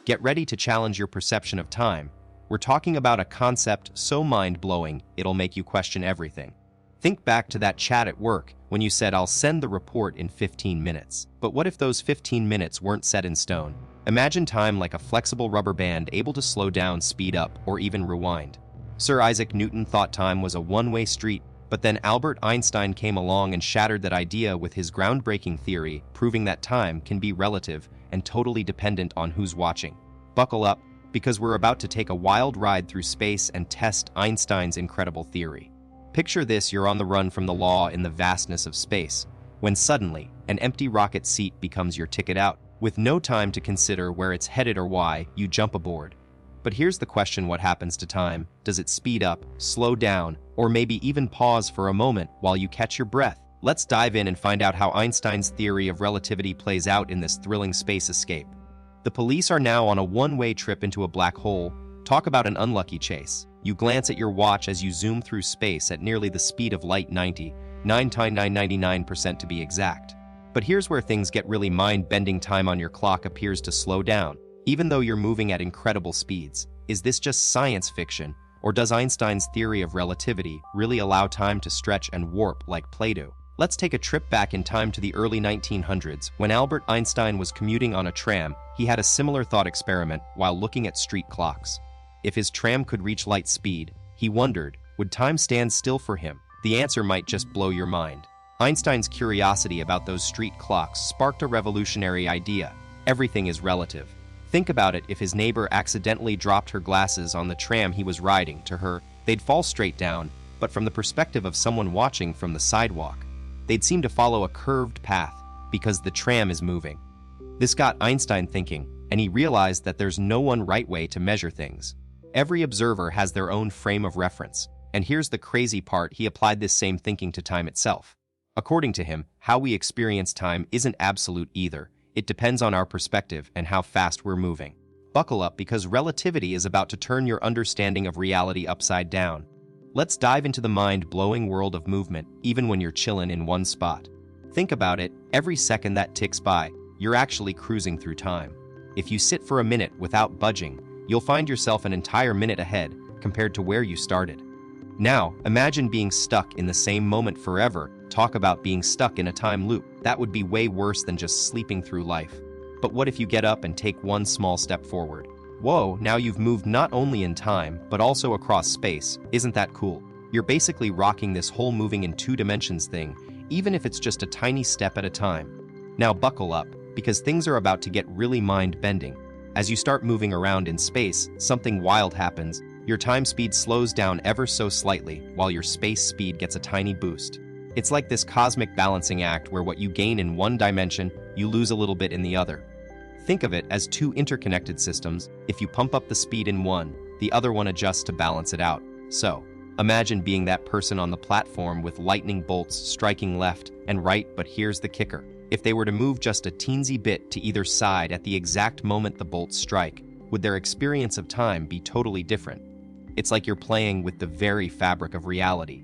Get ready to challenge your perception of time. We're talking about a concept so mind-blowing, it'll make you question everything. Think back to that chat at work when you said, "I'll send the report in 15 minutes." But what if those 15 minutes weren't set in stone? Imagine time like a flexible rubber band able to slow down, speed up, or even rewind. Sir Isaac Newton thought time was a one-way street, but then Albert Einstein came along and shattered that idea with his groundbreaking theory, proving that time can be relative and totally dependent on who's watching. Buckle up, because we're about to take a wild ride through space and test Einstein's incredible theory. Picture this: you're on the run from the law in the vastness of space, when suddenly, an empty rocket seat becomes your ticket out. With no time to consider where it's headed or why, you jump aboard. But here's the question: what happens to time? Does it speed up, slow down, or maybe even pause for a moment while you catch your breath? Let's dive in and find out how Einstein's theory of relativity plays out in this thrilling space escape. The police are now on a one-way trip into a black hole. Talk about an unlucky chase. You glance at your watch as you zoom through space at nearly the speed of light, 99.999% to be exact. But here's where things get really mind-bending. Time on your clock appears to slow down, even though you're moving at incredible speeds. Is this just science fiction, or does Einstein's theory of relativity really allow time to stretch and warp like Play-Doh? Let's take a trip back in time to the early 1900s. When Albert Einstein was commuting on a tram, he had a similar thought experiment while looking at street clocks. If his tram could reach light speed, he wondered, would time stand still for him? The answer might just blow your mind. Einstein's curiosity about those street clocks sparked a revolutionary idea. Everything is relative. Think about it: if his neighbor accidentally dropped her glasses on the tram he was riding, to her, they'd fall straight down, but from the perspective of someone watching from the sidewalk, they'd seem to follow a curved path because the tram is moving. This got Einstein thinking, and he realized that there's no one right way to measure things. Every observer has their own frame of reference, and here's the crazy part: he applied this same thinking to time itself. According to him, how we experience time isn't absolute either. It depends on our perspective and how fast we're moving. Buckle up, because relativity is about to turn your understanding of reality upside down. Let's dive into the mind-blowing world of movement, even when you're chilling in one spot. Think about it: every second that ticks by, you're actually cruising through time. If you sit for a minute without budging, you'll find yourself an entire minute ahead compared to where you started. Now, imagine being stuck in the same moment forever. Talk about being stuck in a time loop. That would be way worse than just sleeping through life. But what if you get up and take one small step forward? Whoa, now you've moved not only in time, but also across space. Isn't that cool? You're basically rocking this whole moving in two dimensions thing, even if it's just a tiny step at a time. Now buckle up, because things are about to get really mind-bending. As you start moving around in space, something wild happens. Your time speed slows down ever so slightly, while your space speed gets a tiny boost. It's like this cosmic balancing act where what you gain in one dimension, you lose a little bit in the other. Think of it as two interconnected systems. If you pump up the speed in one, the other one adjusts to balance it out. So, imagine being that person on the platform with lightning bolts striking left and right. But here's the kicker: if they were to move just a teensy bit to either side at the exact moment the bolts strike, would their experience of time be totally different? It's like you're playing with the very fabric of reality.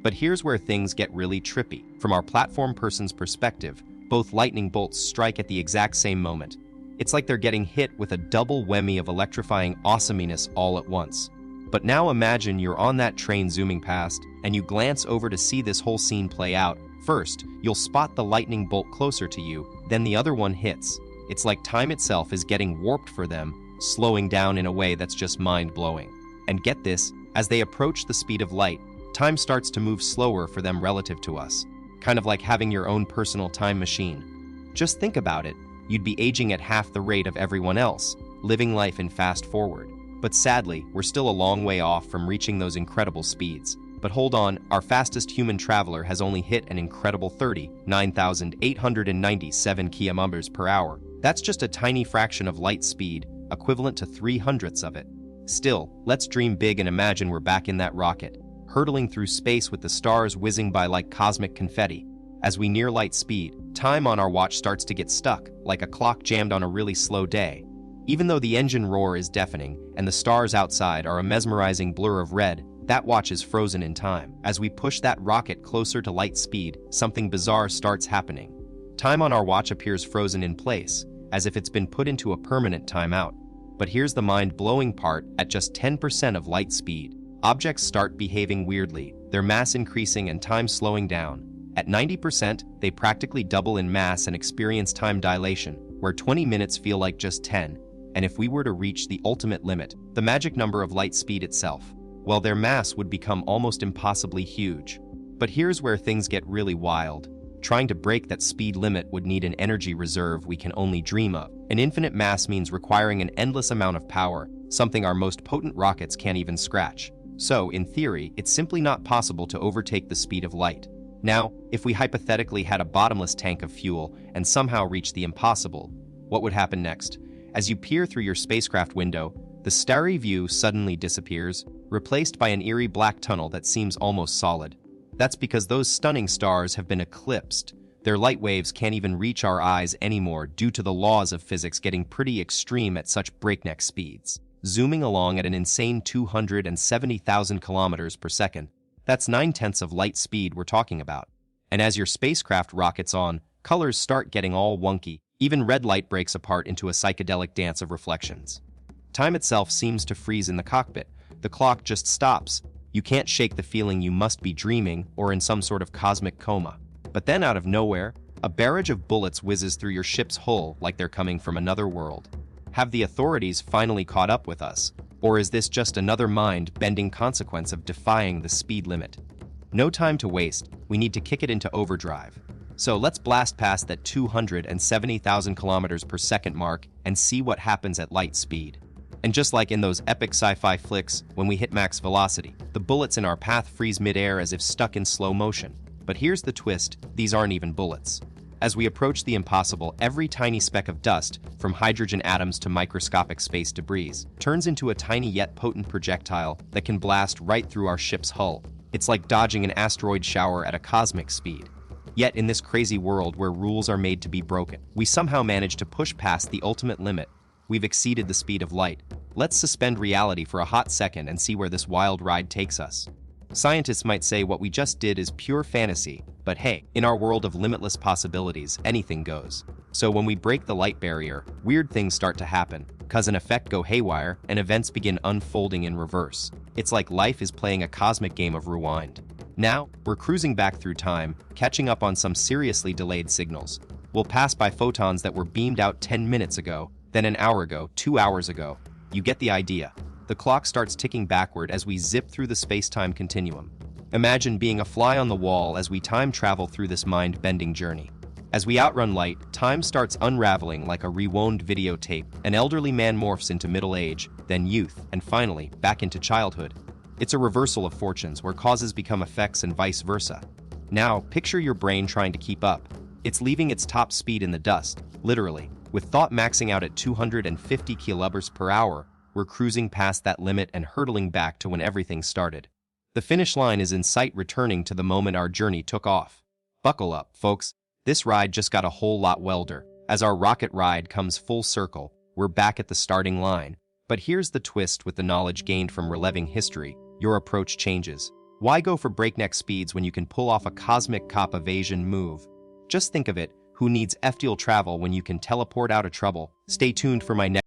But here's where things get really trippy. From our platform person's perspective, both lightning bolts strike at the exact same moment. It's like they're getting hit with a double whammy of electrifying awesomeness all at once. But now imagine you're on that train zooming past, and you glance over to see this whole scene play out. First, you'll spot the lightning bolt closer to you, then the other one hits. It's like time itself is getting warped for them, slowing down in a way that's just mind-blowing. And get this, as they approach the speed of light, time starts to move slower for them relative to us, kind of like having your own personal time machine. Just think about it: you'd be aging at half the rate of everyone else, living life in fast forward. But sadly, we're still a long way off from reaching those incredible speeds. But hold on, our fastest human traveler has only hit an incredible 39,897 km per hour. That's just a tiny fraction of light speed, equivalent to 3/100ths of it. Still, let's dream big and imagine we're back in that rocket, hurtling through space with the stars whizzing by like cosmic confetti. As we near light speed, time on our watch starts to get stuck, like a clock jammed on a really slow day. Even though the engine roar is deafening and the stars outside are a mesmerizing blur of red, that watch is frozen in time. As we push that rocket closer to light speed, something bizarre starts happening. Time on our watch appears frozen in place, as if it's been put into a permanent timeout. But here's the mind-blowing part: at just 10% of light speed, objects start behaving weirdly, their mass increasing and time slowing down. At 90%, they practically double in mass and experience time dilation, where 20 minutes feel like just 10. And if we were to reach the ultimate limit, the magic number of light speed itself, well, their mass would become almost impossibly huge. But here's where things get really wild. Trying to break that speed limit would need an energy reserve we can only dream of. An infinite mass means requiring an endless amount of power, something our most potent rockets can't even scratch. So, in theory, it's simply not possible to overtake the speed of light. Now, if we hypothetically had a bottomless tank of fuel and somehow reached the impossible, what would happen next? As you peer through your spacecraft window, the starry view suddenly disappears, replaced by an eerie black tunnel that seems almost solid. That's because those stunning stars have been eclipsed. Their light waves can't even reach our eyes anymore due to the laws of physics getting pretty extreme at such breakneck speeds. Zooming along at an insane 270,000 kilometers per second, that's 9/10 of light speed we're talking about. And as your spacecraft rockets on, colors start getting all wonky. Even red light breaks apart into a psychedelic dance of reflections. Time itself seems to freeze in the cockpit. The clock just stops. You can't shake the feeling you must be dreaming or in some sort of cosmic coma. But then out of nowhere, a barrage of bullets whizzes through your ship's hull like they're coming from another world. Have the authorities finally caught up with us? Or is this just another mind-bending consequence of defying the speed limit? No time to waste, we need to kick it into overdrive. So let's blast past that 270,000 kilometers per second mark and see what happens at light speed. And just like in those epic sci-fi flicks, when we hit max velocity, the bullets in our path freeze mid-air as if stuck in slow motion. But here's the twist: these aren't even bullets. As we approach the impossible, every tiny speck of dust, from hydrogen atoms to microscopic space debris, turns into a tiny yet potent projectile that can blast right through our ship's hull. It's like dodging an asteroid shower at a cosmic speed. Yet in this crazy world where rules are made to be broken, we somehow manage to push past the ultimate limit. We've exceeded the speed of light. Let's suspend reality for a hot second and see where this wild ride takes us. Scientists might say what we just did is pure fantasy, but hey, in our world of limitless possibilities, anything goes. So when we break the light barrier, weird things start to happen, cause and effect go haywire, and events begin unfolding in reverse. It's like life is playing a cosmic game of rewind. Now, we're cruising back through time, catching up on some seriously delayed signals. We'll pass by photons that were beamed out 10 minutes ago, then an hour ago, 2 hours ago. You get the idea. The clock starts ticking backward as we zip through the space-time continuum. Imagine being a fly on the wall as we time travel through this mind-bending journey. As we outrun light, time starts unraveling like a rewound videotape. An elderly man morphs into middle age, then youth, and finally, back into childhood. It's a reversal of fortunes where causes become effects and vice versa. Now, picture your brain trying to keep up. It's leaving its top speed in the dust, literally. With thought maxing out at 250 kilometers per hour, we're cruising past that limit and hurtling back to when everything started. The finish line is in sight, returning to the moment our journey took off. Buckle up, folks. This ride just got a whole lot wilder. As our rocket ride comes full circle, we're back at the starting line. But here's the twist: with the knowledge gained from reliving history, your approach changes. Why go for breakneck speeds when you can pull off a cosmic cop evasion move? Just think of it. Who needs FTL travel when you can teleport out of trouble? Stay tuned for my next